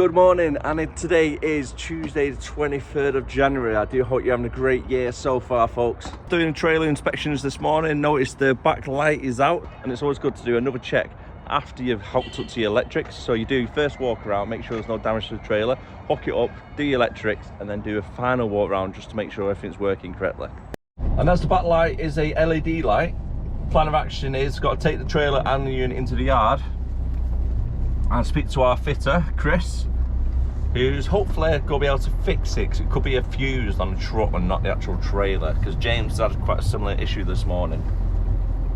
Good morning, and today is Tuesday the 23rd of January. I do hope you're having a great year so far, folks. Doing trailer inspections this morning, noticed the back light is out, and it's always good to do another check after you've hooked up to your electrics. So you do your first walk around, make sure there's no damage to the trailer, hook it up, do your electrics, and then do a final walk around just to make sure everything's working correctly. And as the back light is a LED light, plan of action is got to take the trailer and the unit into the yard and speak to our fitter, Chris, who's hopefully going to be able to fix it, because it could be a fuse on the truck and not the actual trailer, because James had quite a similar issue this morning.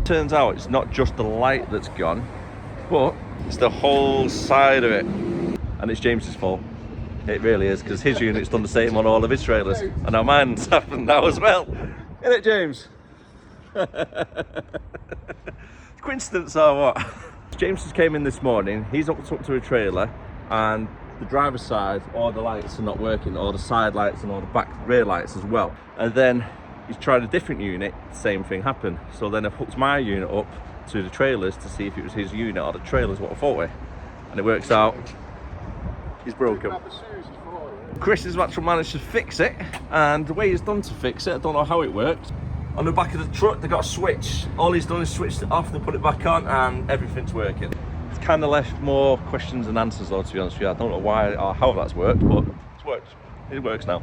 Turns out it's not just the light that's gone, but it's the whole side of it, and it's James's fault. It really is, because his unit's done the same on all of his trailers, and now mine's happened now as well. Isn't it, James? Coincidence or what? James just came in this morning, he's hooked up to a trailer, and the driver's side, all the lights are not working, all the side lights and all the back rear lights as well. And then he's tried a different unit, same thing happened. So then I've hooked my unit up to the trailers to see if it was his unit or the trailers what I thought with. And it works out, he's broken. Chris has actually managed to fix it, and the way he's done to fix it, I don't know how it works. On the back of the truck, they got a switch. All he's done is switched it off, they put it back on, and everything's working. It's kind of left more questions than answers though, to be honest with you. I don't know why or how that's worked, but it's worked. It works now.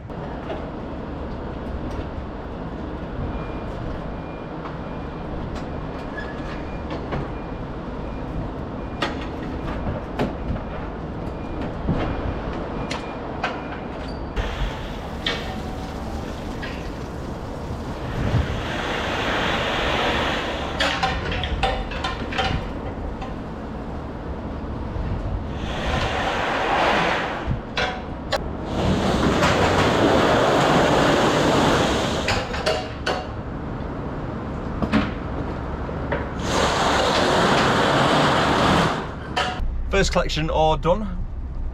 First collection all done,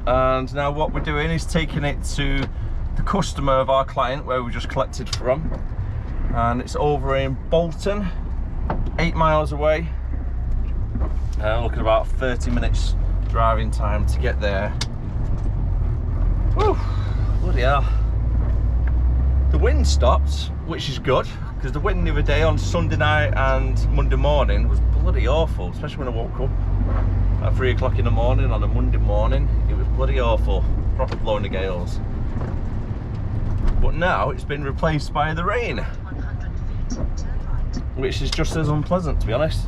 and now what we're doing is taking it to the customer of our client where we just collected from, and it's over in Bolton, 8 miles away, looking at about 30 minutes driving time to get there. Whew, bloody hell. The wind stopped, which is good, because the wind the other day on Sunday night and Monday morning was bloody awful, especially when I woke up at 3 o'clock in the morning on a Monday morning. It was bloody awful, proper blowing the gales. But now it's been replaced by the rain, which is just as unpleasant, to be honest.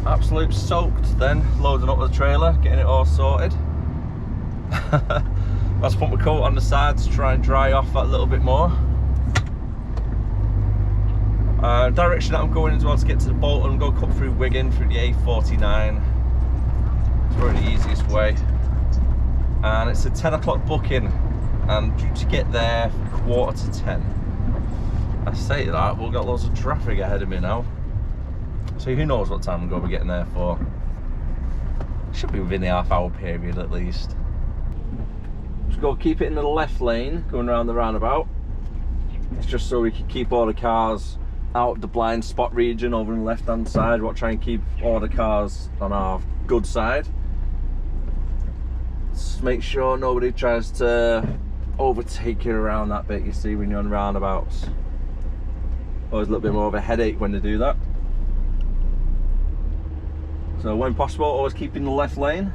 Absolute soaked then, loading up the trailer, getting it all sorted. Let's put my coat on the side to try and dry off that a little bit more. Direction that I'm going as well to get to the Bolton, I'm going to cut through Wigan through the A49. It's probably the easiest way. And it's a 10 o'clock booking, and due to get there 9:45. I say that, we've got loads of traffic ahead of me now. So who knows what time I'm going to be getting there for. Should be within the half-hour period at least. Just got to keep it in the left lane, going around the roundabout. It's just so we can keep all the cars out the blind spot region over on the left hand side. We'll try and keep all the cars on our good side. Just make sure nobody tries to overtake you around that bit, you see, when you're on roundabouts. Always a little bit more of a headache when they do that. So when possible, always keep in the left lane.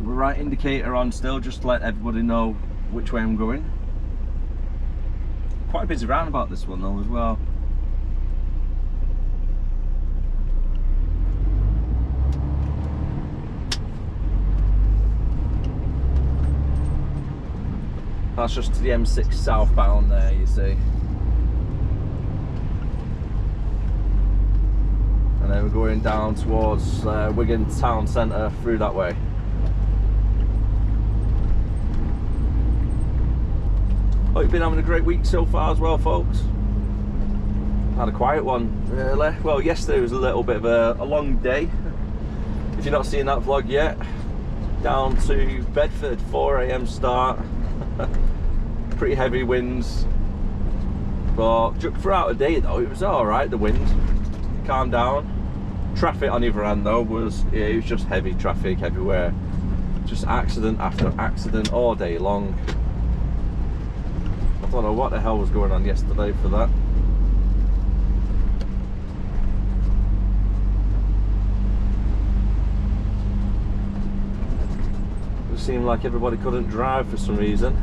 Right indicator on still, just to let everybody know which way I'm going. Quite a busy roundabout this one though as well. That's just to the M6 southbound there, you see. And then we're going down towards Wigan town centre through that way. Hope you've been having a great week so far as well, folks. Had a quiet one, really. Well, yesterday was a little bit of a long day. If you're not seeing that vlog yet, down to Bedford, 4 AM start. Pretty heavy winds. But throughout the day though, it was alright, the wind. calmed down. Traffic on either hand though was, yeah, it was just heavy traffic everywhere. Just accident after accident all day long. I don't know what the hell was going on yesterday for that. It seemed like everybody couldn't drive for some reason.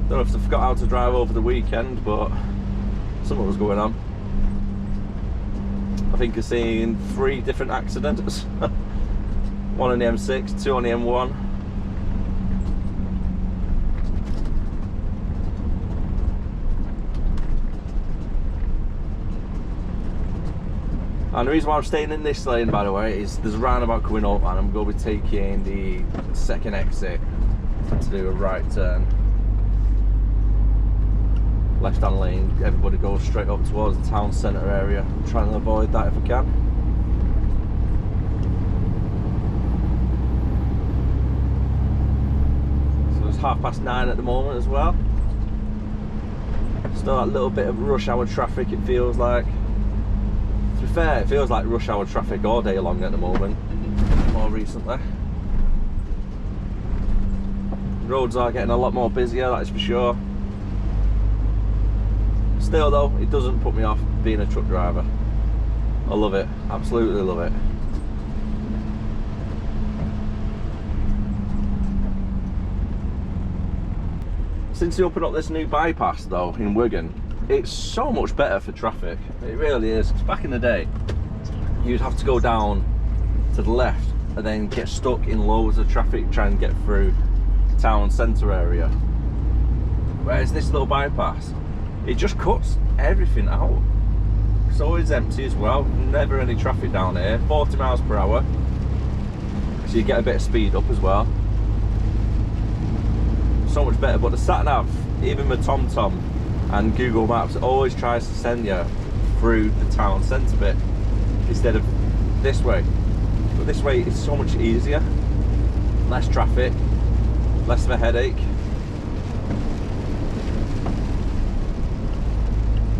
Don't know if they forgot how to drive over the weekend, but something was going on. I think I've seen 3 different accidents. 1 on the M6, 2 on the M1. And the reason why I'm staying in this lane, by the way, is there's a roundabout coming up and I'm going to be taking the second exit to do a right turn. Left hand lane, everybody goes straight up towards the town centre area. I'm trying to avoid that if I can. So it's 9:30 at the moment as well. Still that little bit of rush hour traffic, it feels like. To be fair, it feels like rush hour traffic all day long at the moment, more recently. Roads are getting a lot more busier, that is for sure. Still though, it doesn't put me off being a truck driver. I love it, absolutely love it. Since they opened up this new bypass though in Wigan, it's so much better for traffic. It really is. 'Cause back in the day, you'd have to go down to the left and then get stuck in loads of traffic trying to get through the town centre area. Whereas this little bypass, it just cuts everything out. It's always empty as well, never any traffic down here. 40 miles per hour, so you get a bit of speed up as well. So much better. But the sat nav, even with TomTom and Google Maps, it always tries to send you through the town centre bit instead of this way. But this way it's so much easier, less traffic, less of a headache.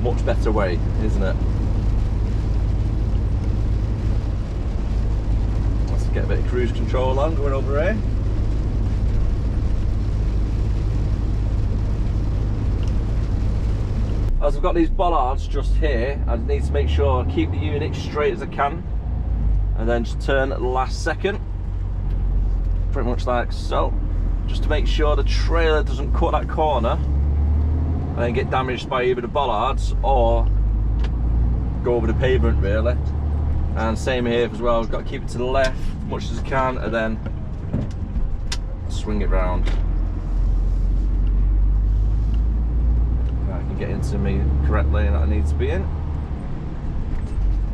Much better way, isn't it? Let's get a bit of cruise control on going over here. As I've got these bollards just here, I need to make sure I keep the unit straight as I can and then just turn at the last second, pretty much like so, just to make sure the trailer doesn't cut that corner and then get damaged by either the bollards or go over the pavement really. And same here as well, I've got to keep it to the left as much as I can and then swing it round. I can get into me correct lane that I need to be in,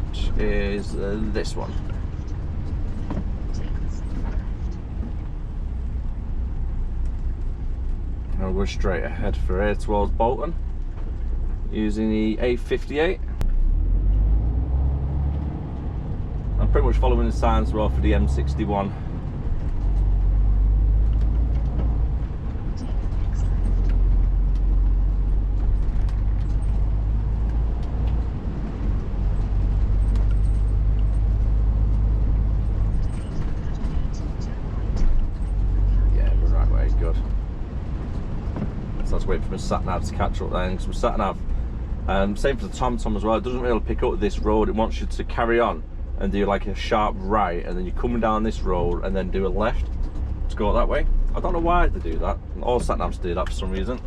which is this one. I'll go straight ahead for here towards Bolton using the A58. I'm pretty much following the signs as well for the M61. Wait for my sat nav to catch up then, because my sat nav, same for the TomTom as well, it doesn't really pick up this road. It wants you to carry on and do like a sharp right, and then you're coming down this road and then do a left to go that way. I don't know why they do that. All sat navs do that for some reason.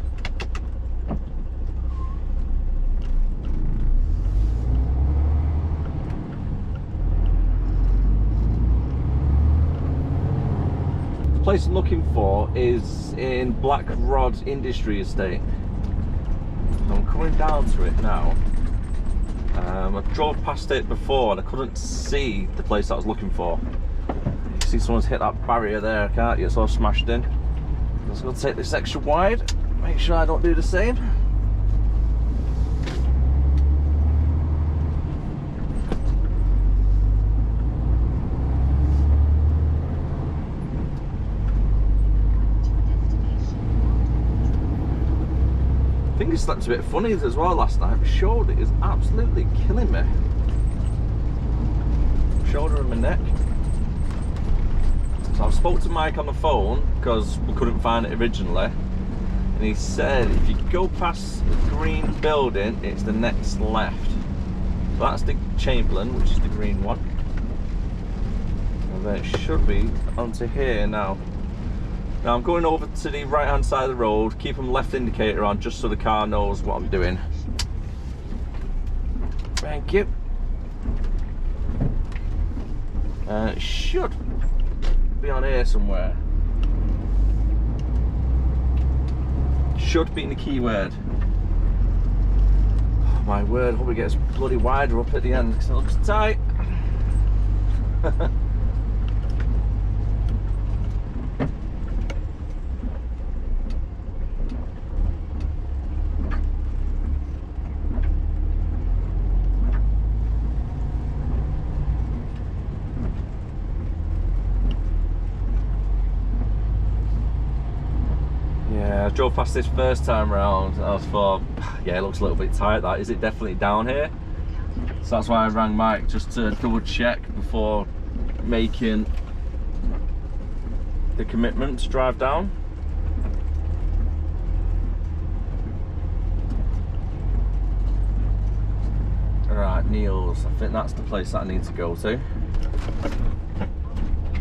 The place I'm looking for is in Black Rod Industry Estate. I'm coming down to it now. I drove past it before and I couldn't see the place I was looking for. You can see someone's hit that barrier there, can't you? It's all smashed in. I'm just going to take this extra wide, make sure I don't do the same. I think finger slept a bit funny as well last night. My shoulder is absolutely killing me. Shoulder and my neck. So I spoke to Mike on the phone because we couldn't find it originally, and he said if you go past the green building, it's the next left. So that's the Chamberlain, which is the green one, and then it should be onto here now. Now I'm going over to the right hand side of the road, keeping left indicator on just so the car knows what I'm doing. Thank you. It should be on here somewhere. Should be in the keyword. Oh my word, hope it gets bloody wider up at the end because it looks tight. I drove past this first time round and I thought, yeah, it looks a little bit tight, that. Is it definitely down here? So that's why I rang Mike, just to double check before making the commitment to drive down. Alright, Neil's. I think that's the place that I need to go to.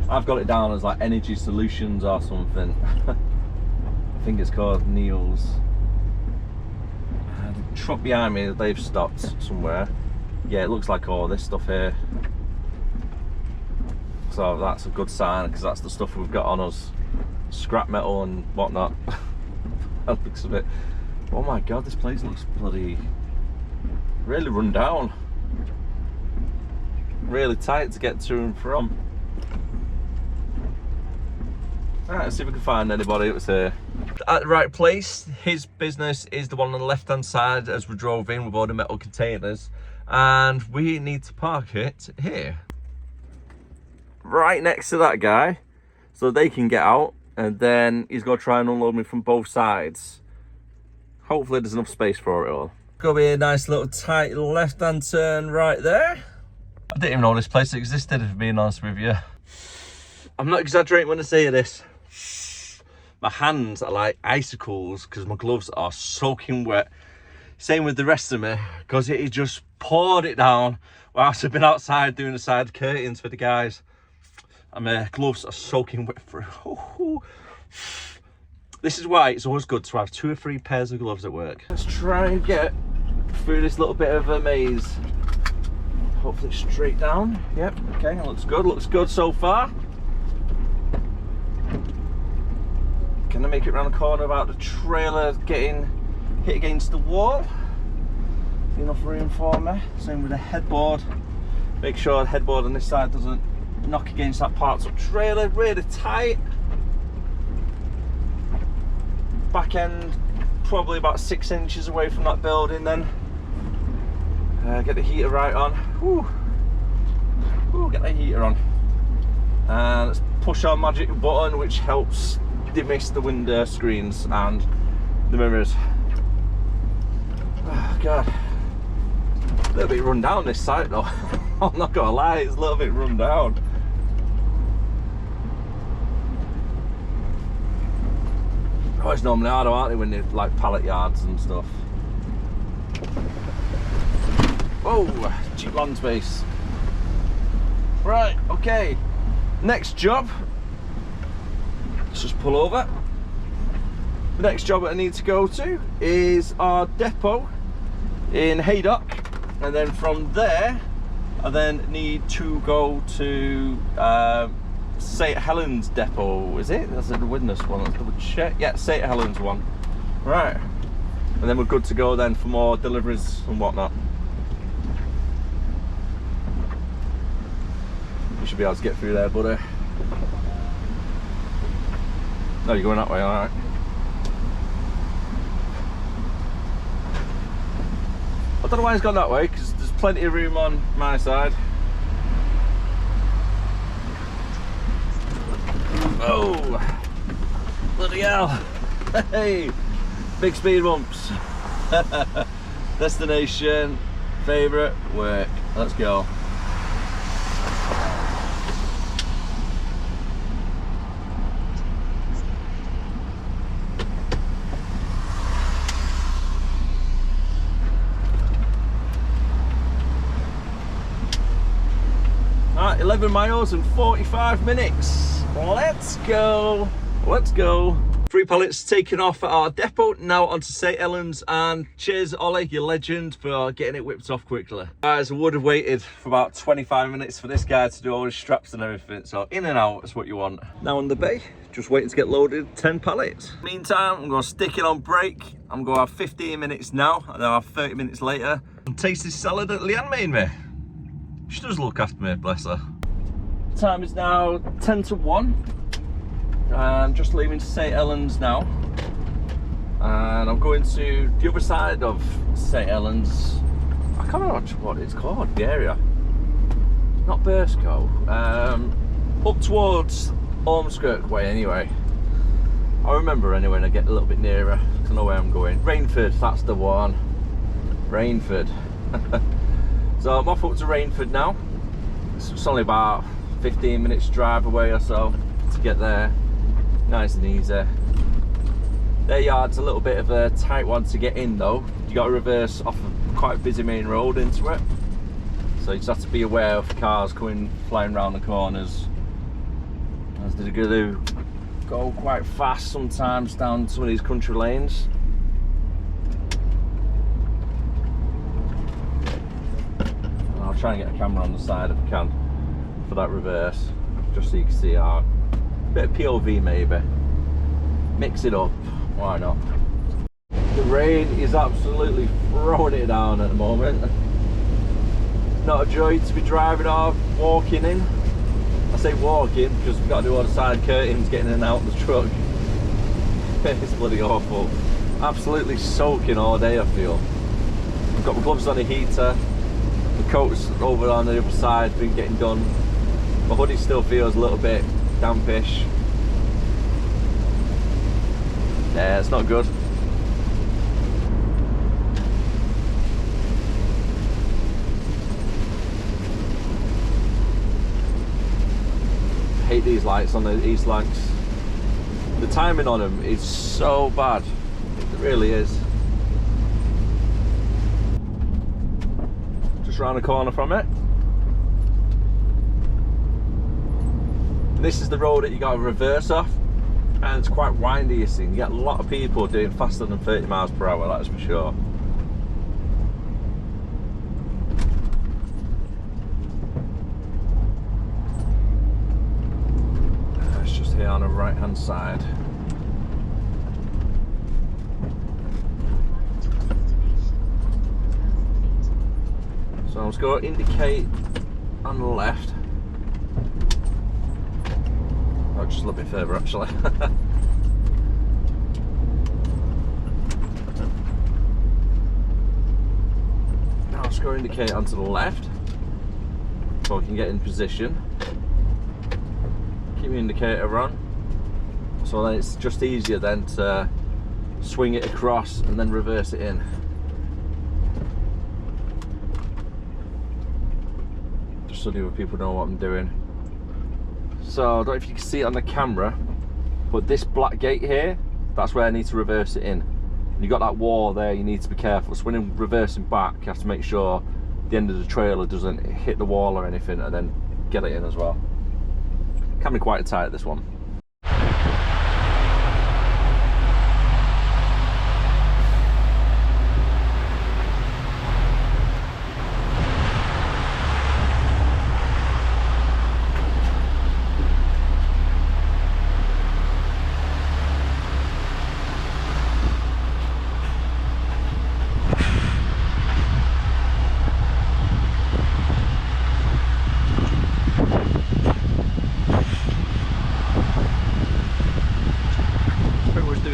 I've got it down as like Energy Solutions or something. I think it's called Neil's. The truck behind me, they've stopped somewhere. Yeah, it looks like all this stuff here. So that's a good sign because that's the stuff we've got on us. Scrap metal and whatnot. That looks a bit... Oh my god, this place looks bloody... really run down. Really tight to get to and from. Alright, let's see if we can find anybody that was here. At the right place. His business is the one on the left hand side as we drove in with all the metal containers, and we need to park it here. Right next to that guy, so they can get out, and then he's going to try and unload me from both sides. Hopefully there's enough space for it all. Gonna be a nice little tight left hand turn right there. I didn't even know this place existed, if I'm being honest with you. I'm not exaggerating when I say this. My hands are like icicles because my gloves are soaking wet. Same with the rest of me, because it just poured it down whilst I've been outside doing the side curtains for the guys. And my gloves are soaking wet through. This is why it's always good to have 2 or 3 pairs of gloves at work. Let's try and get through this little bit of a maze. Hopefully straight down. Yep, okay, looks good so far. Can I make it around the corner without the trailer getting hit against the wall? Enough room for me. Same with the headboard. Make sure the headboard on this side doesn't knock against that parked up trailer. Really tight. Back end probably about 6 inches away from that building then. Get the heater right on. Get the heater on. And let's push our magic button, which helps demist the window screens and the mirrors. Oh god, a little bit run down this site though. I'm not gonna lie, it's a little bit run down. Oh, it's normally harder, aren't they, when they're like pallet yards and stuff. Oh, cheap land space. Right, okay, next job. Let's just pull over. The next job that I need to go to is our depot in Haydock, and then from there I then need to go to St Helens depot. Is it? That's the witness one. Let's double check. Yeah, St Helens one. Right, and then we're good to go then for more deliveries and whatnot. You should be able to get through there, buddy. No, you're going that way, alright. I don't know why he's gone that way, because there's plenty of room on my side. Oh, bloody hell. Hey, big speed bumps. Destination, favourite, work. Let's go. Alright, 11 miles and 45 minutes. Let's go. Let's go. 3 pallets taken off at our depot, now onto St Helens, and cheers Ollie, you legend, for getting it whipped off quickly. Guys, I would have waited for about 25 minutes for this guy to do all his straps and everything, so in and out is what you want. Now on the bay, just waiting to get loaded, 10 pallets. Meantime, I'm going to stick it on brake. I'm going to have 15 minutes now, and I'll have 30 minutes later. And taste this salad that Leanne made me. She does look after me, bless her. Time is now 10 to 1. I'm just leaving St Helens now, and I'm going to the other side of St Helens. I can't remember what it's called, the area. Not Burscough. Up towards Ormskirk way anyway. I remember anyway when I get a little bit nearer. I know where I'm going. Rainford, that's the one. Rainford. So I'm off up to Rainford now. It's only about 15 minutes drive away or so to get there. Nice and easy. Their yard's a little bit of a tight one to get in though. You got to reverse off a quite a busy main road into it. So you just have to be aware of cars coming flying around the corners. As they're going to go quite fast sometimes down some of these country lanes. And I'll try and get a camera on the side if I can for that reverse, just so you can see our bit of POV maybe. Mix it up, why not? The rain is absolutely throwing it down at the moment. Not a joy to be driving or walking in. I say walking because we've got to do all the side curtains getting in and out of the truck. It's bloody awful. Absolutely soaking all day I feel. I've got my gloves on the heater. The coat's over on the other side, been getting done. My hoodie still feels a little bit dampish. Yeah, it's not good. I hate these lights on the East Lancs. The timing on them is so bad. It really is. Just round the corner from it. This is the road that you got to reverse off, and it's quite windy, you see. You get a lot of people doing faster than 30 miles per hour, that's for sure. It's just here on the right hand side. So I'm just going to indicate on the left. Just a little bit further actually. Now I'll just go indicate onto the left so I can get in position. Keep the indicator on, so then it's just easier then to swing it across and then reverse it in. Just so the other people know what I'm doing. So I don't know if you can see it on the camera, but this black gate here, that's where I need to reverse it in. And you've got that wall there, you need to be careful. So when you're reversing back, you have to make sure the end of the trailer doesn't hit the wall or anything, and then get it in as well. Can be quite tight, this one.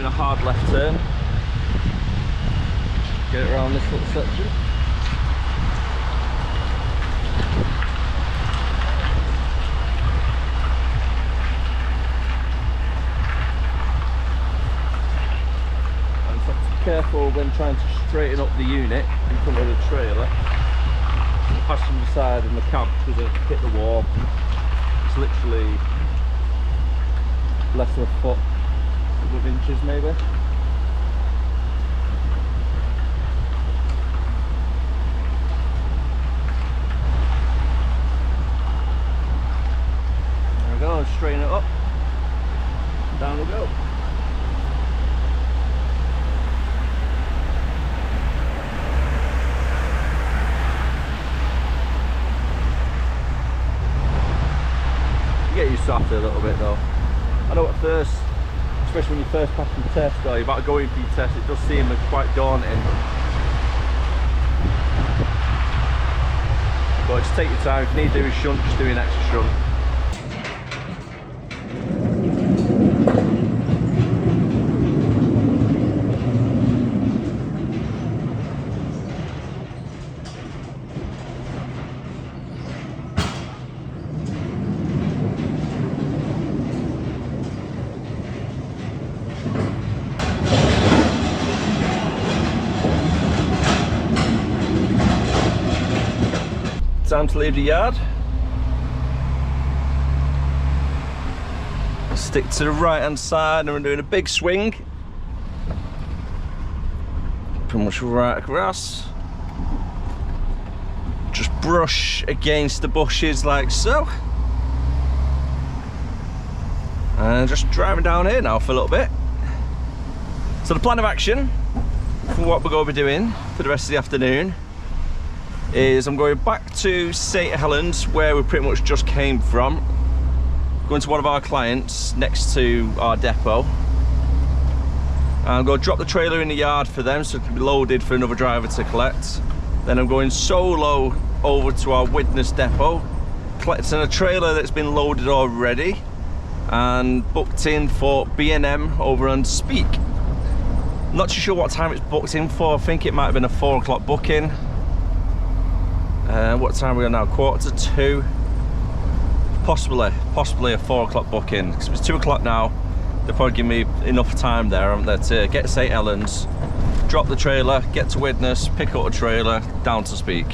Hard left turn, get it around this little section. And so be careful when trying to straighten up the unit in front of the trailer, the passenger side and the cab doesn't hit the wall. It's literally less than a foot, a couple of inches maybe. There we go, straighten it up. Down we go. Get used to after a little bit though. I know at first, especially when you first pass your test or you're about to go in for your test, it does seem quite daunting. But just take your time. If you need to do a shunt, just do an extra shunt. Time to leave the yard. Stick to the right hand side and we're doing a big swing. Pretty much right across. Just brush against the bushes like so. And just driving down here now for a little bit. So the plan of action for what we're going to be doing for the rest of the afternoon is I'm going back to St Helens, where we pretty much just came from, going to one of our clients next to our depot. I'm going to drop the trailer in the yard for them so it can be loaded for another driver to collect. Then I'm going solo over to our witness depot, collecting a trailer that's been loaded already and booked in for B&M over on Speak. Not too sure what time it's booked in for. I think it might have been a 4 o'clock booking. What time are we on now? 1:45. Possibly a 4 o'clock booking. Because it's 2 o'clock now. They'll probably give me enough time there, haven't they, to get to St Helens, drop the trailer, get to Widnes, pick up a trailer, down to Speak.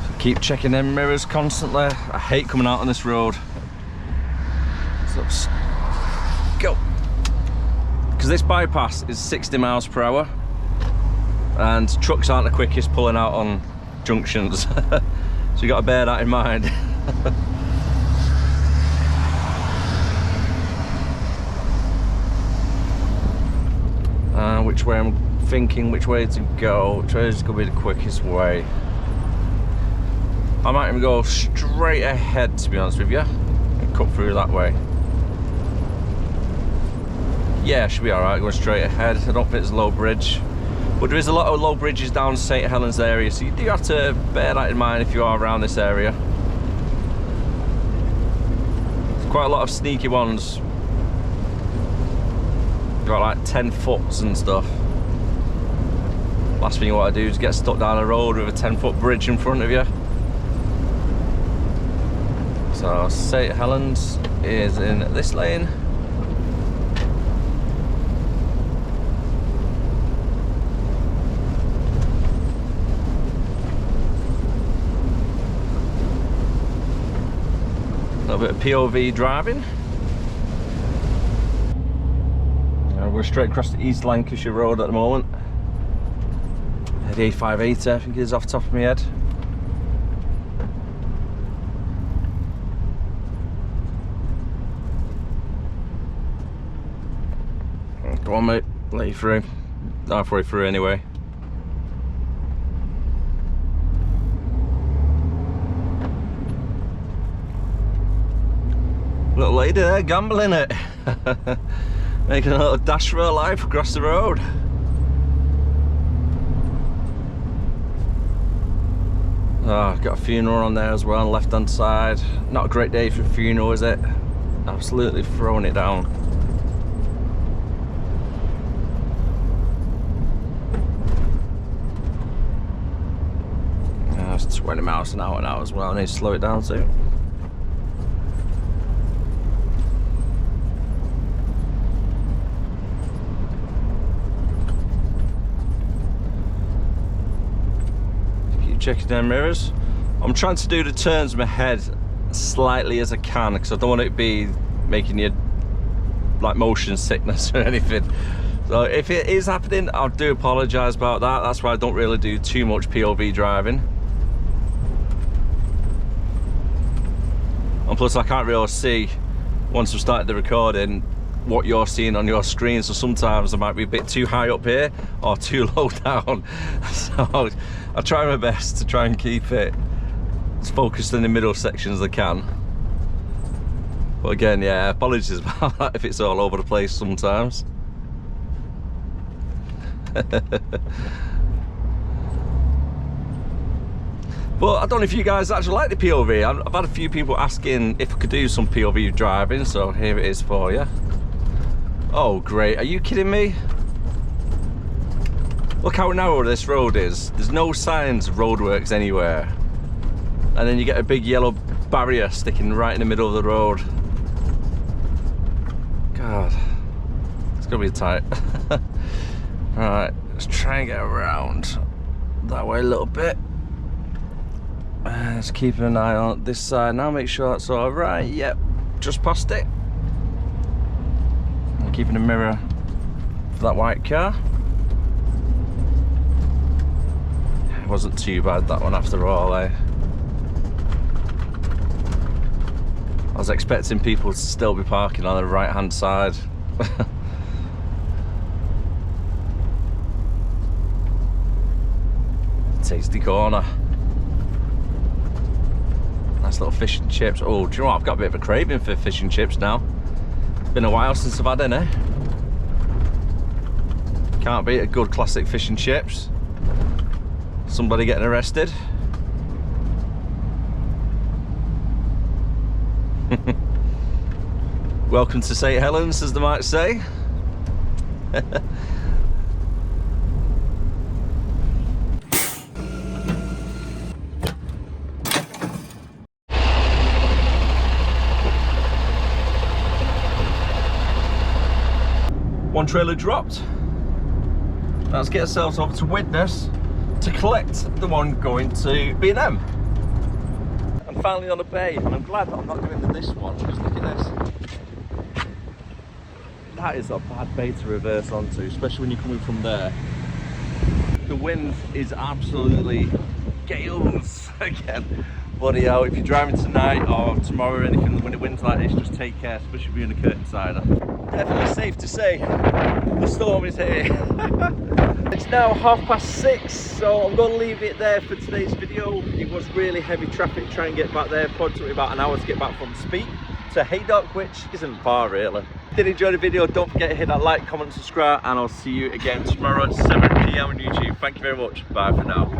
So keep checking them mirrors constantly. I hate coming out on this road. Let's go. Because this bypass is 60 miles per hour and trucks aren't the quickest pulling out on junctions. So you got to bear that in mind. Which way I'm thinking, which way to go, which way is going to be the quickest way. I might even go straight ahead, to be honest with you, and cut through that way. Yeah, should be alright going straight ahead. I don't think there's a low bridge, but there is a lot of low bridges down St Helens area, so you do have to bear that in mind if you are around this area. There's quite a lot of sneaky ones. Got like 10 foots and stuff. Last thing you want to do is get stuck down a road with a 10-foot bridge in front of you. So St Helens is in this lane. A bit of POV driving. We're straight across the East Lancashire Road at the moment. The A580 I think it is off the top of my head. Go on mate, let you through. Halfway through anyway. Little lady there gambling it. Making a little dash for her life across the road. Oh, got a funeral on there as well on the left hand side. Not a great day for a funeral, is it? Absolutely throwing it down. That's 20 miles an hour now as well. I need to slow it down soon. Keep checking their mirrors. I'm trying to do the turns in my head slightly as I can, because I don't want it to be making you like motion sickness or anything. So if it is happening, I do apologise about that. That's why I don't really do too much POV driving. And plus I can't really see, once I've started the recording, what you're seeing on your screen. So sometimes I might be a bit too high up here or too low down. So I try my best to try and keep it as focused in the middle section as I can. But again, yeah, apologies about that if it's all over the place sometimes. Well, I don't know if you guys actually like the POV. I've had a few people asking if I could do some POV driving, so here it is for you. Oh great, are you kidding me? Look how narrow this road is. There's no signs of roadworks anywhere. And then you get a big yellow barrier sticking right in the middle of the road. God, it's gonna be tight. Right, let's try and get around that way a little bit. Let's keep an eye on this side now, make sure that's all right. Yep, just past it. I'm keeping a mirror for that white car. It wasn't too bad, that one, after all, eh? I was expecting people to still be parking on the right hand side. Tasty corner. Nice little fish and chips. Oh, do you know what? I've got a bit of a craving for fish and chips now. It's been a while since I've had any. Can't beat a good classic fish and chips. Somebody getting arrested. Welcome to St. Helens, as they might say. One trailer dropped. Now let's get ourselves over to Widnes to collect the one going to B&M. I'm finally on a bay, and I'm glad that I'm not doing this one, because look at this. That is a bad bay to reverse onto, especially when you're coming from there. The wind is absolutely gales again. Bloody hell, if you're driving tonight or tomorrow or anything, when it winds like this, just take care, especially if you're in a curtain sider. Definitely safe to say, the storm is here. It's now 6:30, so I'm going to leave it there for today's video. It was really heavy traffic trying to get back there. Probably took me about an hour to get back from Speak to Haydock, which isn't far really. If you did enjoy the video, don't forget to hit that like, comment, subscribe, and I'll see you again tomorrow at 7 PM on YouTube. Thank you very much. Bye for now.